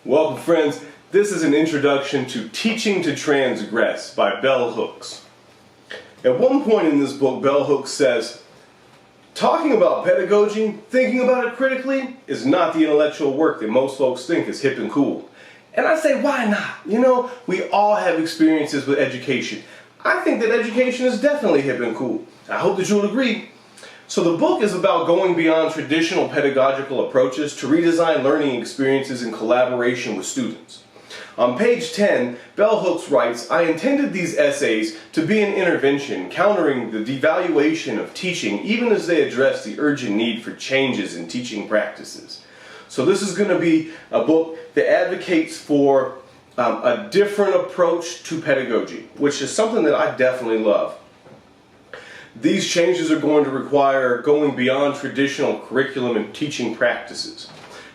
Welcome, friends. This is an introduction to Teaching to Transgress by Bell Hooks. At one point in this book, Bell Hooks says, talking about pedagogy, thinking about it critically, is not the intellectual work that most folks think is hip and cool. And I say, why not? You know, we all have experiences with education. I think that education is definitely hip and cool. I hope that you'll agree. So the book is about going beyond traditional pedagogical approaches to redesign learning experiences in collaboration with students. On page 10, Bell Hooks writes, I intended these essays to be an intervention countering the devaluation of teaching even as they address the urgent need for changes in teaching practices. So this is going to be a book that advocates for a different approach to pedagogy, which is something that I definitely love. These changes are going to require going beyond traditional curriculum and teaching practices.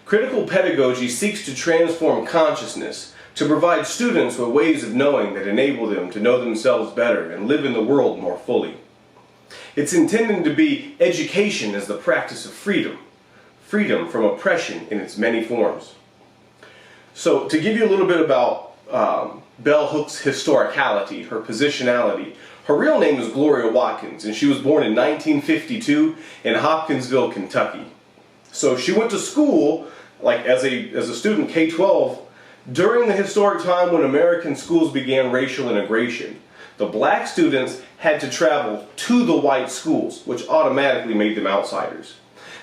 Critical pedagogy seeks to transform consciousness, to provide students with ways of knowing that enable them to know themselves better and live in the world more fully. It's intended to be education as the practice of freedom, freedom from oppression in its many forms. So to give you a little bit about Bell Hooks' historicality, her positionality, her real name is Gloria Watkins, and she was born in 1952 in Hopkinsville, Kentucky. So she went to school, like as a student, K-12, during the historic time when American schools began racial integration. The black students had to travel to the white schools, which automatically made them outsiders.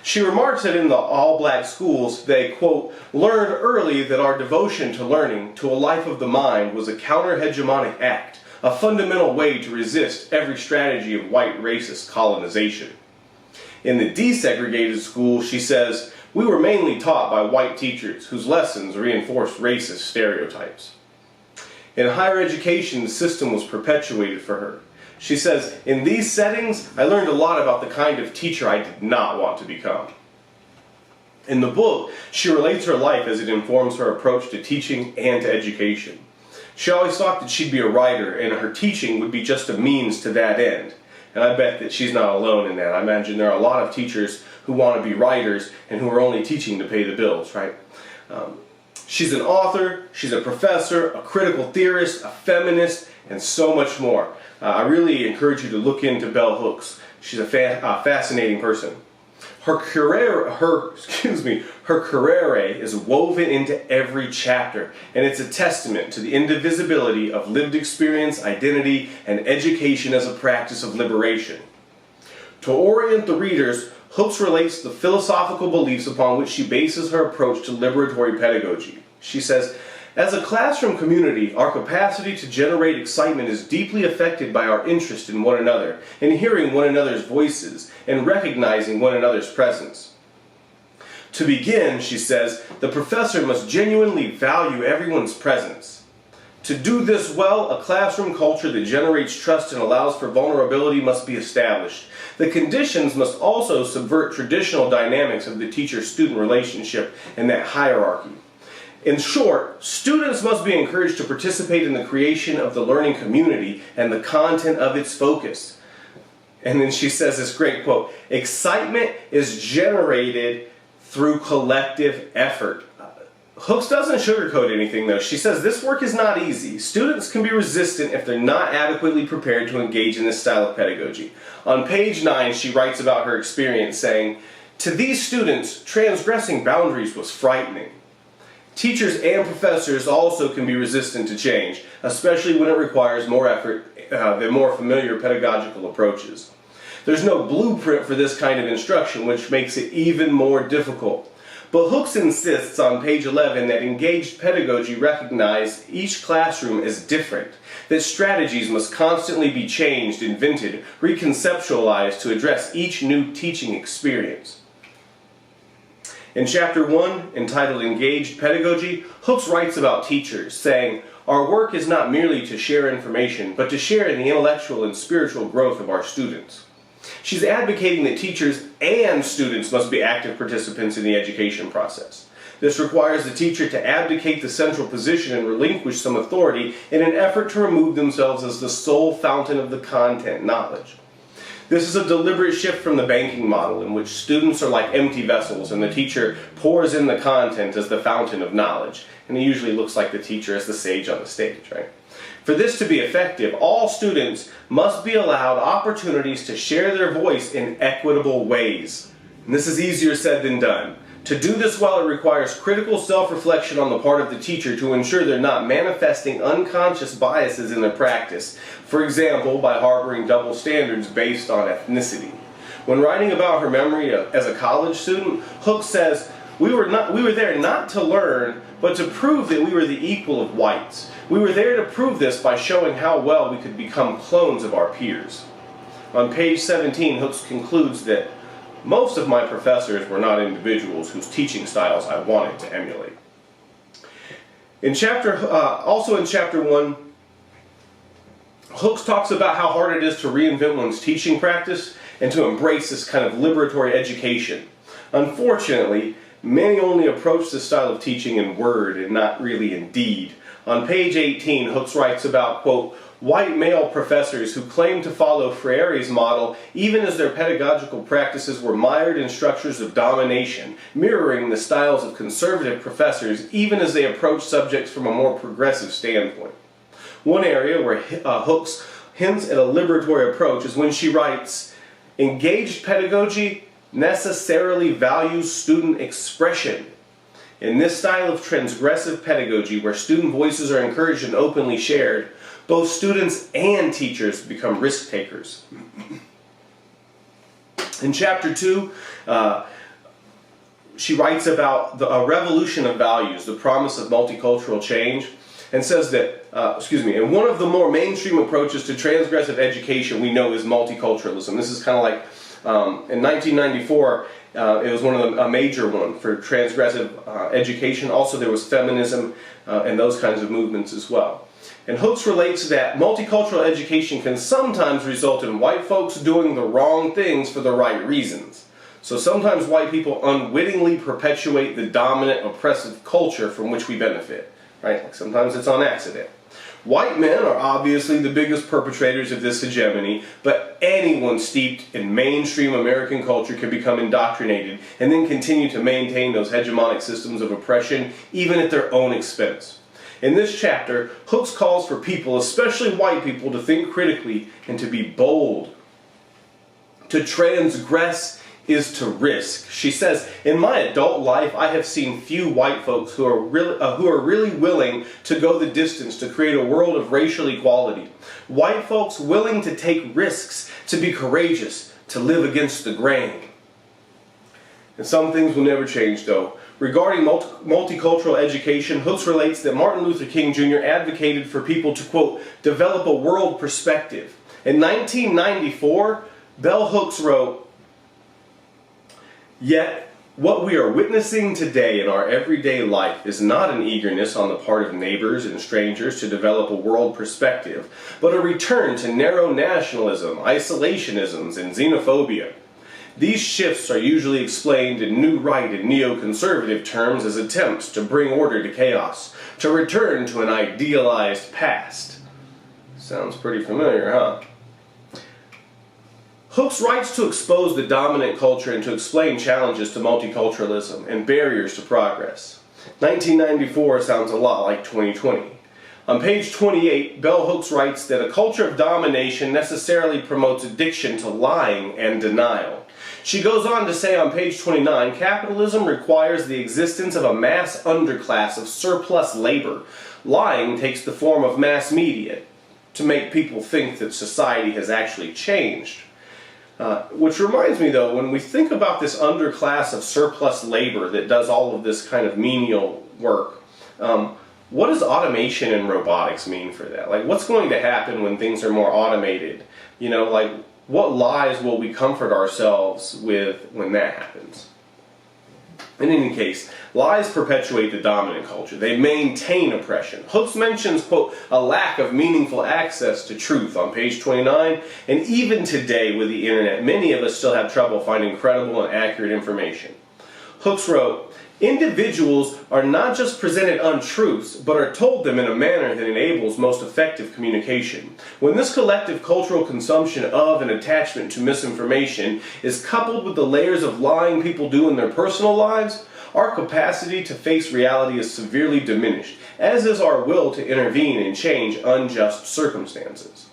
She remarks that in the all-black schools, they, quote, learned early that our devotion to learning, to a life of the mind, was a counter-hegemonic act, a fundamental way to resist every strategy of white racist colonization. In the desegregated schools, she says, we were mainly taught by white teachers whose lessons reinforced racist stereotypes. In higher education, the system was perpetuated for her. She says, in these settings, I learned a lot about the kind of teacher I did not want to become. In the book, she relates her life as it informs her approach to teaching and to education. She always thought that she'd be a writer and her teaching would be just a means to that end. And I bet that she's not alone in that. I imagine there are a lot of teachers who want to be writers and who are only teaching to pay the bills, right? She's an author, she's a professor, a critical theorist, a feminist, and so much more. I really encourage you to look into Bell Hooks. She's a fascinating person. Her career is woven into every chapter, and it's a testament to the indivisibility of lived experience, identity, and education as a practice of liberation. To orient the readers, Hooks relates the philosophical beliefs upon which she bases her approach to liberatory pedagogy. She says, as a classroom community, our capacity to generate excitement is deeply affected by our interest in one another, in hearing one another's voices, and recognizing one another's presence. To begin, she says, the professor must genuinely value everyone's presence. To do this well, a classroom culture that generates trust and allows for vulnerability must be established. The conditions must also subvert traditional dynamics of the teacher-student relationship and that hierarchy. In short, students must be encouraged to participate in the creation of the learning community and the content of its focus. And then she says this great quote, excitement is generated through collective effort. Hooks doesn't sugarcoat anything though. She says this work is not easy. Students can be resistant if they're not adequately prepared to engage in this style of pedagogy. On page 9, she writes about her experience saying, to these students, transgressing boundaries was frightening. Teachers and professors also can be resistant to change, especially when it requires more effort than more familiar pedagogical approaches. There's no blueprint for this kind of instruction, which makes it even more difficult. But Hooks insists on page 11 that engaged pedagogy recognize each classroom as different, that strategies must constantly be changed, invented, reconceptualized to address each new teaching experience. In chapter 1, entitled Engaged Pedagogy, Hooks writes about teachers, saying, our work is not merely to share information, but to share in the intellectual and spiritual growth of our students. She's advocating that teachers and students must be active participants in the education process. This requires the teacher to abdicate the central position and relinquish some authority in an effort to remove themselves as the sole fountain of the content knowledge. This is a deliberate shift from the banking model in which students are like empty vessels and the teacher pours in the content as the fountain of knowledge. And it usually looks like the teacher is the sage on the stage, right? For this to be effective, all students must be allowed opportunities to share their voice in equitable ways. And this is easier said than done. To do this well, it requires critical self-reflection on the part of the teacher to ensure they're not manifesting unconscious biases in their practice. For example, by harboring double standards based on ethnicity. When writing about her memory as a college student, Hooks says, we were there not to learn, but to prove that we were the equal of whites. We were there to prove this by showing how well we could become clones of our peers. On page 17, Hooks concludes that most of my professors were not individuals whose teaching styles I wanted to emulate. Also in chapter 1, Hooks talks about how hard it is to reinvent one's teaching practice and to embrace this kind of liberatory education. Unfortunately, many only approach this style of teaching in word and not really in deed. On page 18, Hooks writes about, quote, white male professors who claim to follow Freire's model even as their pedagogical practices were mired in structures of domination, mirroring the styles of conservative professors even as they approach subjects from a more progressive standpoint. One area where Hooks hints at a liberatory approach is when she writes, engaged pedagogy necessarily values student expression. In this style of transgressive pedagogy, where student voices are encouraged and openly shared, both students and teachers become risk takers. In chapter 2, she writes about a revolution of values, the promise of multicultural change, and says that, and one of the more mainstream approaches to transgressive education we know is multiculturalism. This is kind of like, in 1994, it was one of a major one for transgressive education. Also, there was feminism and those kinds of movements as well. And Hooks relates that multicultural education can sometimes result in white folks doing the wrong things for the right reasons. So sometimes white people unwittingly perpetuate the dominant oppressive culture from which we benefit. Right? Like sometimes it's on accident. White men are obviously the biggest perpetrators of this hegemony, but anyone steeped in mainstream American culture can become indoctrinated and then continue to maintain those hegemonic systems of oppression even at their own expense. In this chapter, Hooks calls for people, especially white people, to think critically and to be bold. To transgress is to risk. She says, in my adult life, I have seen few white folks who are really willing to go the distance to create a world of racial equality. White folks willing to take risks, to be courageous, to live against the grain. And some things will never change, though. Regarding multicultural education, Hooks relates that Martin Luther King Jr. advocated for people to, quote, develop a world perspective. In 1994, Bell Hooks wrote, yet, what we are witnessing today in our everyday life is not an eagerness on the part of neighbors and strangers to develop a world perspective, but a return to narrow nationalism, isolationisms, and xenophobia. These shifts are usually explained in new right and neoconservative terms as attempts to bring order to chaos, to return to an idealized past. Sounds pretty familiar, huh? Hooks writes to expose the dominant culture and to explain challenges to multiculturalism and barriers to progress. 1994 sounds a lot like 2020. On page 28, Bell Hooks writes that a culture of domination necessarily promotes addiction to lying and denial. She goes on to say on page 29, capitalism requires the existence of a mass underclass of surplus labor. Lying takes the form of mass media to make people think that society has actually changed. Which reminds me, though, when we think about this underclass of surplus labor that does all of this kind of menial work, what does automation and robotics mean for that? Like, what's going to happen when things are more automated? You know, like, what lies will we comfort ourselves with when that happens? In any case, lies perpetuate the dominant culture. They maintain oppression. Hooks mentions, quote, a lack of meaningful access to truth on page 29, and even today with the internet, many of us still have trouble finding credible and accurate information. Hooks wrote, Individuals are not just presented untruths, but are told them in a manner that enables most effective communication. When this collective cultural consumption of and attachment to misinformation is coupled with the layers of lying people do in their personal lives, our capacity to face reality is severely diminished, as is our will to intervene and change unjust circumstances.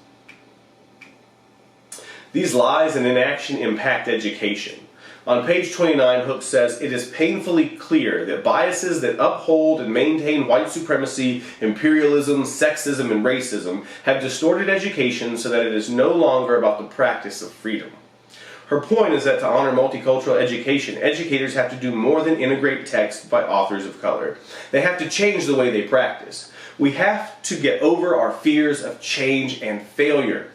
These lies and inaction impact education. On page 29, Hook says, "It is painfully clear that biases that uphold and maintain white supremacy, imperialism, sexism, and racism have distorted education so that it is no longer about the practice of freedom." Her point is that to honor multicultural education, educators have to do more than integrate text by authors of color. They have to change the way they practice. We have to get over our fears of change and failure.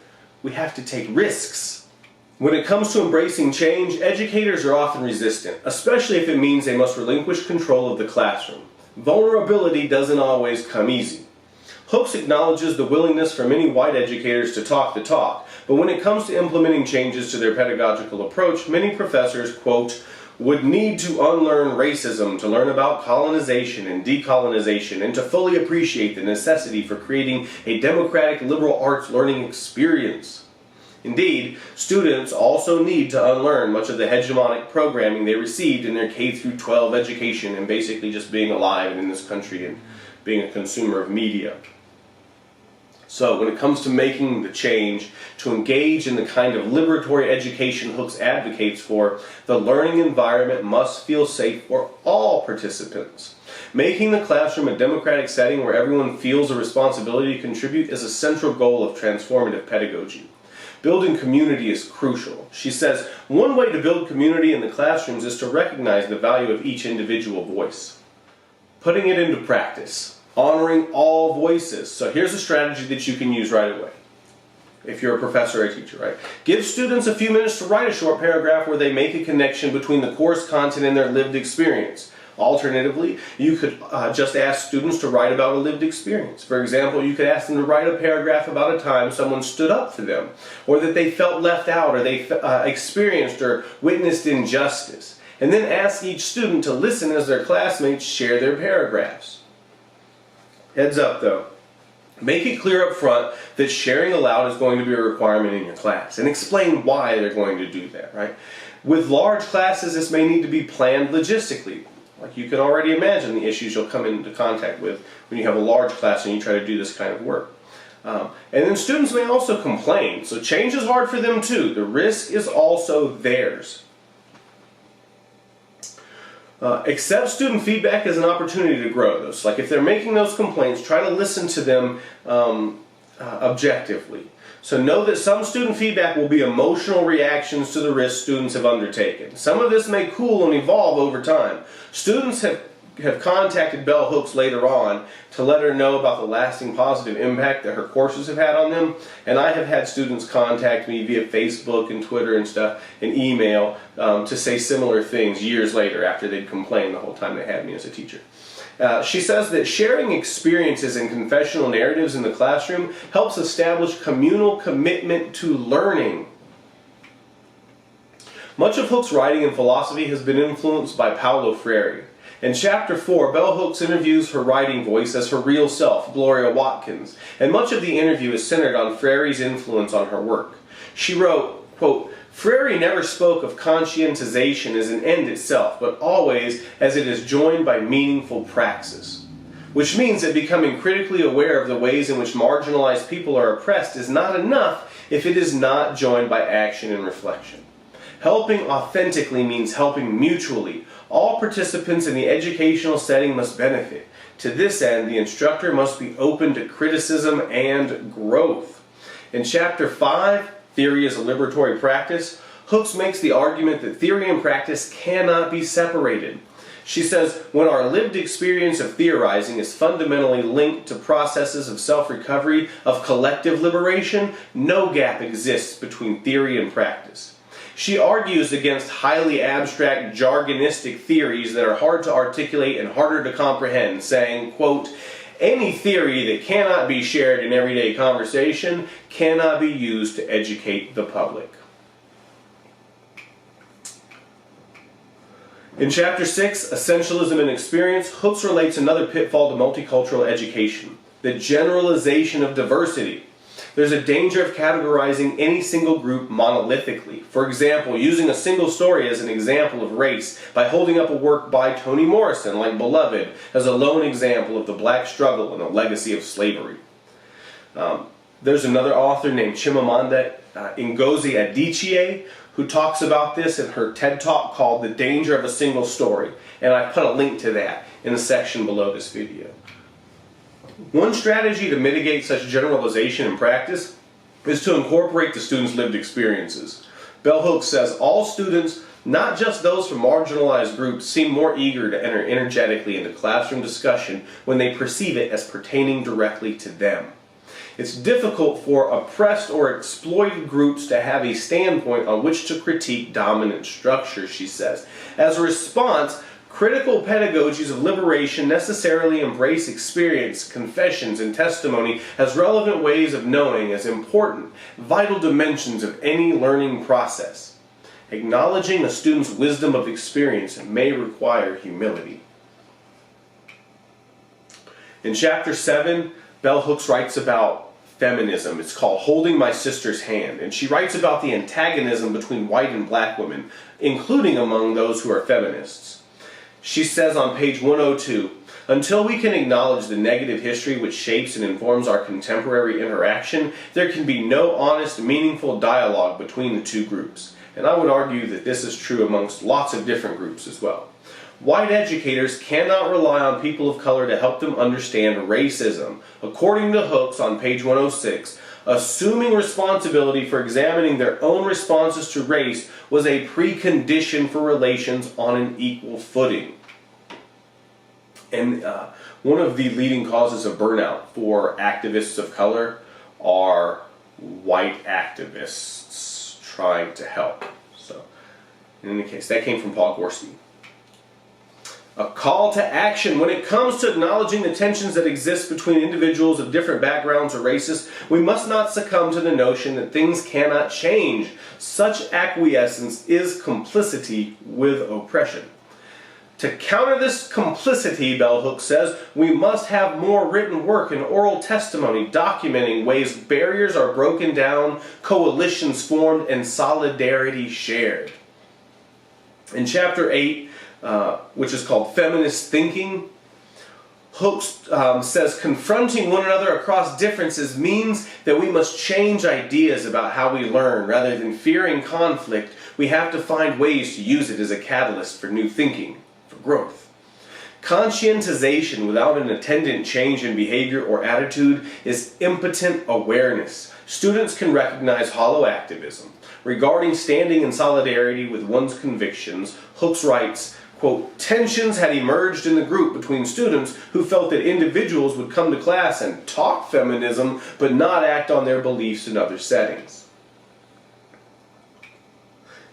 We have to take risks. When it comes to embracing change, educators are often resistant, especially if it means they must relinquish control of the classroom. Vulnerability doesn't always come easy. Hooks acknowledges the willingness for many white educators to talk the talk, but when it comes to implementing changes to their pedagogical approach, many professors, quote, would need to unlearn racism to learn about colonization and decolonization and to fully appreciate the necessity for creating a democratic liberal arts learning experience. Indeed, students also need to unlearn much of the hegemonic programming they received in their K-12 education and basically just being alive in this country and being a consumer of media. So when it comes to making the change, to engage in the kind of liberatory education Hooks advocates for, the learning environment must feel safe for all participants. Making the classroom a democratic setting where everyone feels a responsibility to contribute is a central goal of transformative pedagogy. Building community is crucial. She says, one way to build community in the classrooms is to recognize the value of each individual voice. Putting it into practice. Honoring all voices. So here's a strategy that you can use right away. If you're a professor or a teacher, right? Give students a few minutes to write a short paragraph where they make a connection between the course content and their lived experience. Alternatively, you could just ask students to write about a lived experience. For example, you could ask them to write a paragraph about a time someone stood up for them, or that they felt left out, or they experienced or witnessed injustice. And then ask each student to listen as their classmates share their paragraphs. Heads up though. Make it clear up front that sharing aloud is going to be a requirement in your class, and explain why they're going to do that, right? With large classes, this may need to be planned logistically. Like you can already imagine the issues you'll come into contact with when you have a large class and you try to do this kind of work. And then students may also complain, so change is hard for them too. The risk is also theirs. Accept student feedback as an opportunity to grow. Though. So like if they're making those complaints, try to listen to them objectively. So know that some student feedback will be emotional reactions to the risks students have undertaken. Some of this may cool and evolve over time. Students have contacted Bell Hooks later on to let her know about the lasting positive impact that her courses have had on them. And I have had students contact me via Facebook and Twitter and stuff and email to say similar things years later after they'd complained the whole time they had me as a teacher. She says that sharing experiences and confessional narratives in the classroom helps establish communal commitment to learning. Much of Hook's writing and philosophy has been influenced by Paulo Freire. In Chapter 4, Bell Hooks interviews her writing voice as her real self, Gloria Watkins, and much of the interview is centered on Freire's influence on her work. She wrote, quote, "Freire never spoke of conscientization as an end itself, but always as it is joined by meaningful praxis. Which means that becoming critically aware of the ways in which marginalized people are oppressed is not enough if it is not joined by action and reflection. Helping authentically means helping mutually. All participants in the educational setting must benefit. To this end, the instructor must be open to criticism and growth." In Chapter 5, Theory is a Liberatory Practice, Hooks makes the argument that theory and practice cannot be separated. She says, when our lived experience of theorizing is fundamentally linked to processes of self-recovery, of collective liberation, no gap exists between theory and practice. She argues against highly abstract, jargonistic theories that are hard to articulate and harder to comprehend, saying, quote, "Any theory that cannot be shared in everyday conversation cannot be used to educate the public." In Chapter 6, Essentialism and Experience, Hooks relates another pitfall to multicultural education, the generalization of diversity. There's a danger of categorizing any single group monolithically. For example, using a single story as an example of race by holding up a work by Toni Morrison, like Beloved, as a lone example of the black struggle and the legacy of slavery. There's another author named Chimamanda Ngozi Adichie who talks about this in her TED Talk called The Danger of a Single Story, and I put a link to that in the section below this video. One strategy to mitigate such generalization in practice is to incorporate the students' lived experiences. Bell Hooks says all students, not just those from marginalized groups, seem more eager to enter energetically into classroom discussion when they perceive it as pertaining directly to them. It's difficult for oppressed or exploited groups to have a standpoint on which to critique dominant structures, she says. As a response, critical pedagogies of liberation necessarily embrace experience, confessions, and testimony as relevant ways of knowing as important, vital dimensions of any learning process. Acknowledging a student's wisdom of experience may require humility. In Chapter 7, Bell Hooks writes about feminism. It's called Holding My Sister's Hand, and she writes about the antagonism between white and black women, including among those who are feminists. She says on page 102, until we can acknowledge the negative history which shapes and informs our contemporary interaction, there can be no honest, meaningful dialogue between the two groups. And I would argue that this is true amongst lots of different groups as well. White educators cannot rely on people of color to help them understand racism. According to Hooks on page 106, assuming responsibility for examining their own responses to race was a precondition for relations on an equal footing. And one of the leading causes of burnout for activists of color are white activists trying to help. So, in any case, that came from Paul Gorski. A call to action. When it comes to acknowledging the tensions that exist between individuals of different backgrounds or races, we must not succumb to the notion that things cannot change. Such acquiescence is complicity with oppression. To counter this complicity, Bell Hooks says, we must have more written work and oral testimony documenting ways barriers are broken down, coalitions formed, and solidarity shared. In Chapter 8, which is called Feminist Thinking, Hooks says confronting one another across differences means that we must change ideas about how we learn. Rather than fearing conflict, we have to find ways to use it as a catalyst for new thinking, for growth. Conscientization without an attendant change in behavior or attitude is impotent awareness. Students can recognize hollow activism. Regarding standing in solidarity with one's convictions, Hooks writes, quote, tensions had emerged in the group between students who felt that individuals would come to class and talk feminism but not act on their beliefs in other settings.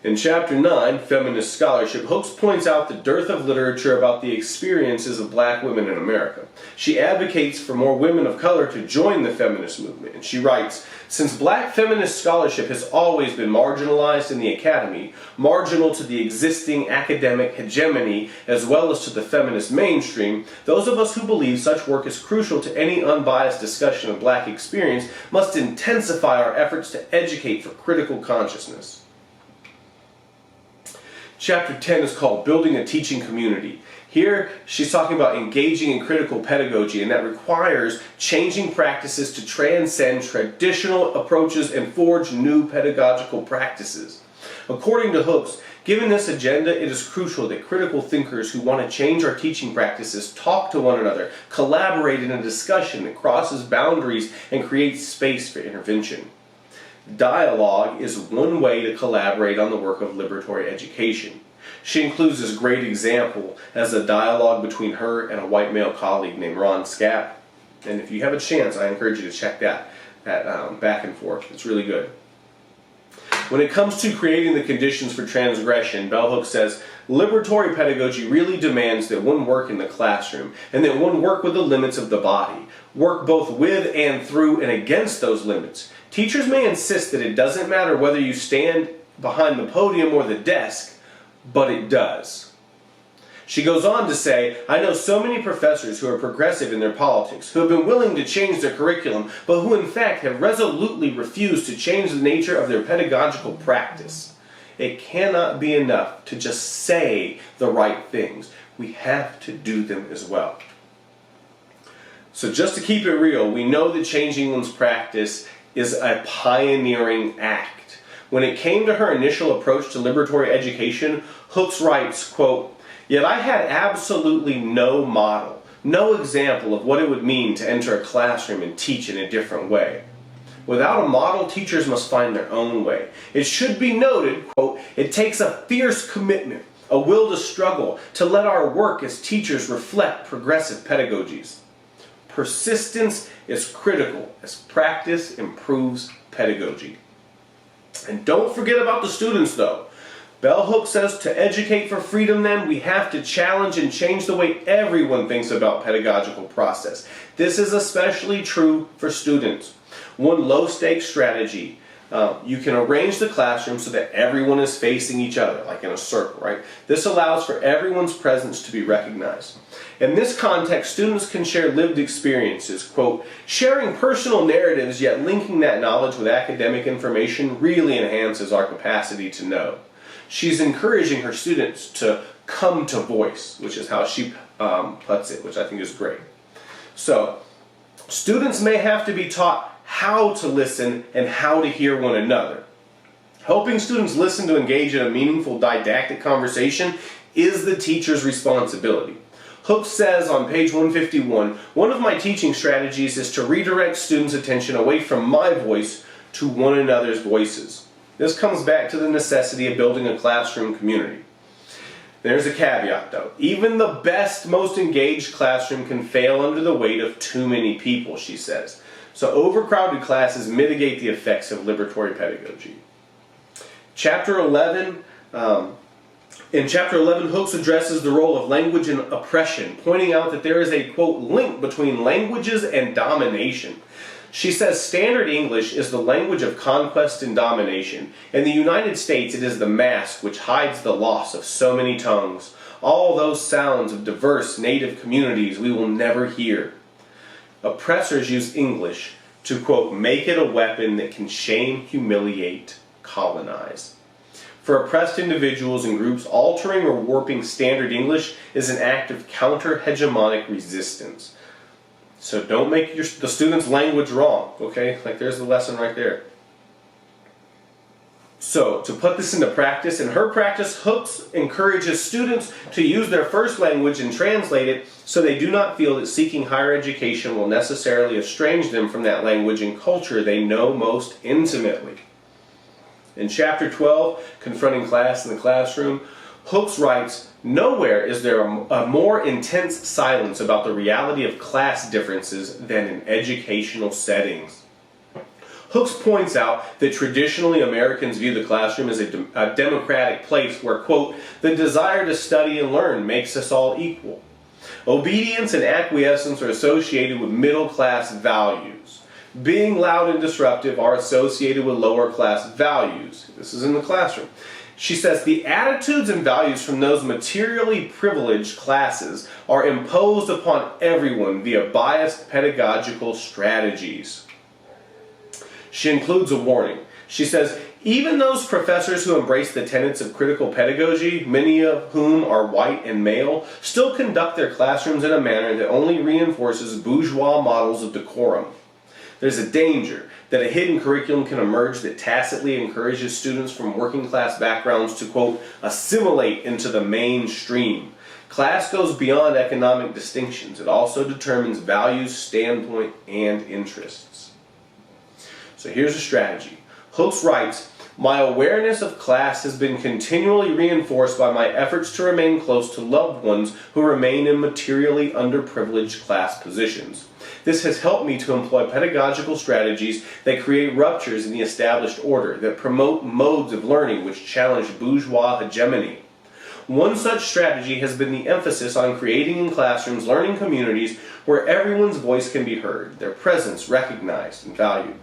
In Chapter 9, Feminist Scholarship, Hooks points out the dearth of literature about the experiences of black women in America. She advocates for more women of color to join the feminist movement, and she writes, since black feminist scholarship has always been marginalized in the academy, marginal to the existing academic hegemony as well as to the feminist mainstream, those of us who believe such work is crucial to any unbiased discussion of black experience must intensify our efforts to educate for critical consciousness. Chapter 10 is called Building a Teaching Community. Here, she's talking about engaging in critical pedagogy, and that requires changing practices to transcend traditional approaches and forge new pedagogical practices. According to Hooks, given this agenda, it is crucial that critical thinkers who want to change our teaching practices talk to one another, collaborate in a discussion that crosses boundaries and creates space for intervention. Dialogue is one way to collaborate on the work of liberatory education. She includes this great example as a dialogue between her and a white male colleague named Ron Scapp. And if you have a chance, I encourage you to check that back and forth. It's really good. When it comes to creating the conditions for transgression, Bell Hooks says, liberatory pedagogy really demands that one work in the classroom and that one work with the limits of the body, work both with and through and against those limits. Teachers may insist that it doesn't matter whether you stand behind the podium or the desk, but it does. She goes on to say, I know so many professors who are progressive in their politics, who have been willing to change their curriculum, but who in fact have resolutely refused to change the nature of their pedagogical practice. It cannot be enough to just say the right things. We have to do them as well. So just to keep it real, we know that changing one's practice is a pioneering act. When it came to her initial approach to liberatory education, Hooks writes, quote, "Yet I had absolutely no model, no example of what it would mean to enter a classroom and teach in a different way. Without a model, teachers must find their own way. It should be noted, quote, it takes a fierce commitment, a will to struggle, to let our work as teachers reflect progressive pedagogies. Persistence is critical as practice improves pedagogy." And don't forget about the students though. Bell Hooks says to educate for freedom then, we have to challenge and change the way everyone thinks about pedagogical process. This is especially true for students. One low-stakes strategy, you can arrange the classroom so that everyone is facing each other, like in a circle, right? This allows for everyone's presence to be recognized. In this context, students can share lived experiences, quote, "Sharing personal narratives yet linking that knowledge with academic information really enhances our capacity to know." She's encouraging her students to come to voice, which is how she puts it, which I think is great. So, students may have to be taught how to listen and how to hear one another. Helping students listen to engage in a meaningful didactic conversation is the teacher's responsibility. Hooks says on page 151, "One of my teaching strategies is to redirect students' attention away from my voice to one another's voices." This comes back to the necessity of building a classroom community. There's a caveat though. Even the best, most engaged classroom can fail under the weight of too many people, she says. So overcrowded classes mitigate the effects of liberatory pedagogy. Chapter 11, in Chapter 11, Hooks addresses the role of language and oppression, pointing out that there is a, quote, link between languages and domination. She says standard English is the language of conquest and domination. In the United States, it is the mask which hides the loss of so many tongues, all those sounds of diverse native communities we will never hear. Oppressors use English to, quote, make it a weapon that can shame, humiliate, colonize. For oppressed individuals and groups, altering or warping standard English is an act of counter-hegemonic resistance. So don't make the students' language wrong, okay? Like there's the lesson right there. So to put this into practice, in her practice, Hooks encourages students to use their first language and translate it so they do not feel that seeking higher education will necessarily estrange them from that language and culture they know most intimately. In Chapter 12, Confronting Class in the Classroom, Hooks writes, "Nowhere is there a more intense silence about the reality of class differences than in educational settings." Hooks points out that traditionally Americans view the classroom as a democratic place where, quote, the desire to study and learn makes us all equal. Obedience and acquiescence are associated with middle-class values. Being loud and disruptive are associated with lower-class values. This is in the classroom. She says the attitudes and values from those materially privileged classes are imposed upon everyone via biased pedagogical strategies. She includes a warning. She says, even those professors who embrace the tenets of critical pedagogy, many of whom are white and male, still conduct their classrooms in a manner that only reinforces bourgeois models of decorum. There's a danger that a hidden curriculum can emerge that tacitly encourages students from working class backgrounds to, quote, assimilate into the mainstream. Class goes beyond economic distinctions. It also determines values, standpoint, and interests. So here's a strategy. Hooks writes, my awareness of class has been continually reinforced by my efforts to remain close to loved ones who remain in materially underprivileged class positions. This has helped me to employ pedagogical strategies that create ruptures in the established order, that promote modes of learning which challenge bourgeois hegemony. One such strategy has been the emphasis on creating in classrooms learning communities where everyone's voice can be heard, their presence recognized and valued.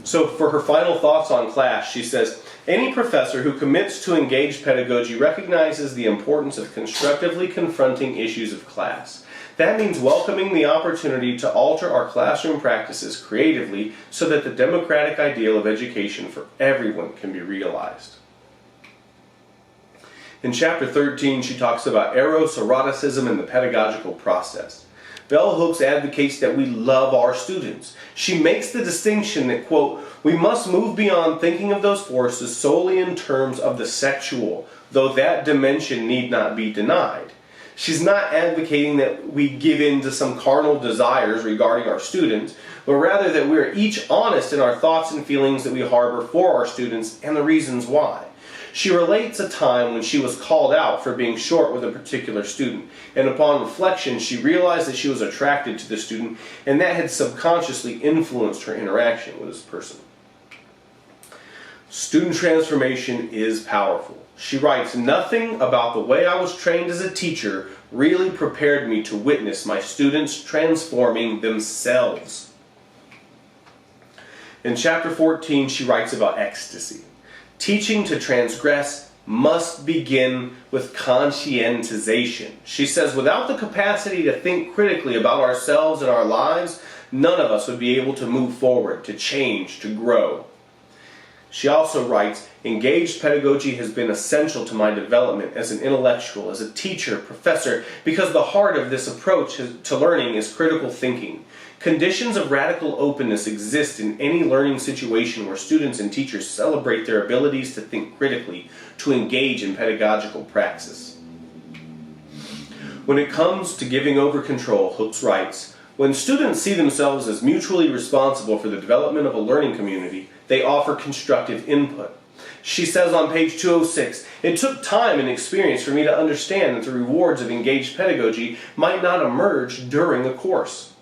So for her final thoughts on class, she says, Any professor who commits to engaged pedagogy recognizes the importance of constructively confronting issues of class. That means welcoming the opportunity to alter our classroom practices creatively so that the democratic ideal of education for everyone can be realized. In chapter 13, she talks about eros, eroticism, and the pedagogical process. Bell Hooks advocates that we love our students. She makes the distinction that, quote, we must move beyond thinking of those forces solely in terms of the sexual, though that dimension need not be denied. She's not advocating that we give in to some carnal desires regarding our students, but rather that we are each honest in our thoughts and feelings that we harbor for our students and the reasons why. She relates a time when she was called out for being short with a particular student, and upon reflection she realized that she was attracted to the student and that had subconsciously influenced her interaction with this person. Student transformation is powerful. She writes, nothing about the way I was trained as a teacher really prepared me to witness my students transforming themselves. In chapter 14, she writes about ecstasy. Teaching to transgress must begin with conscientization. She says, without the capacity to think critically about ourselves and our lives, none of us would be able to move forward, to change, to grow. She also writes, engaged pedagogy has been essential to my development as an intellectual, as a teacher, professor, because the heart of this approach to learning is critical thinking. Conditions of radical openness exist in any learning situation where students and teachers celebrate their abilities to think critically, to engage in pedagogical praxis. When it comes to giving over control, Hooks writes, when students see themselves as mutually responsible for the development of a learning community, they offer constructive input. She says on page 206, it took time and experience for me to understand that the rewards of engaged pedagogy might not emerge during a course.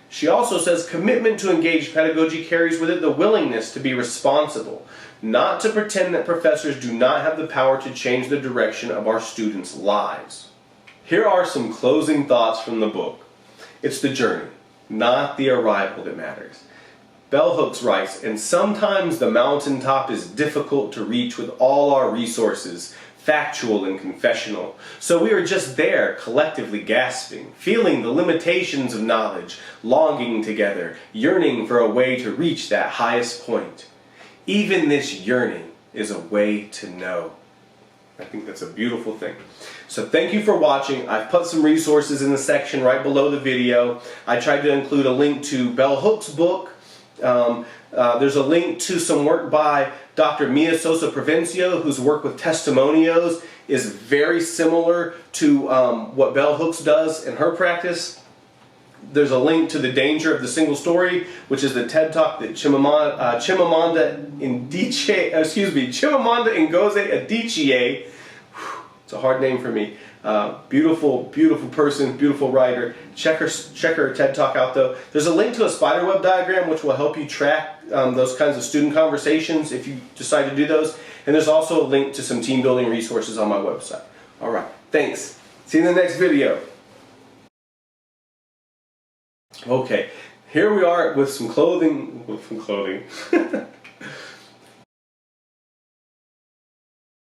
She also says commitment to engaged pedagogy carries with it the willingness to be responsible, not to pretend that professors do not have the power to change the direction of our students' lives. Here are some closing thoughts from the book. It's the journey, not the arrival that matters. Bell Hooks writes, and sometimes the mountaintop is difficult to reach with all our resources, factual and confessional. So we are just there, collectively gasping, feeling the limitations of knowledge, longing together, yearning for a way to reach that highest point. Even this yearning is a way to know. I think that's a beautiful thing. So thank you for watching. I've put some resources in the section right below the video. I tried to include a link to Bell Hooks' book. There's a link to some work by Dr. Mia Sosa Provencio, whose work with testimonios is very similar to what Bell Hooks does in her practice. There's a link to The Danger of the Single Story, which is the TED Talk that Chimamanda Ngozi Adichie, it's a hard name for me, beautiful person, beautiful writer. Check her TED Talk out though. There's a link to a spiderweb diagram which will help you track those kinds of student conversations if you decide to do those. And there's also a link to some team building resources on my website. Alright, thanks. See you in the next video. Okay, here we are with some clothing.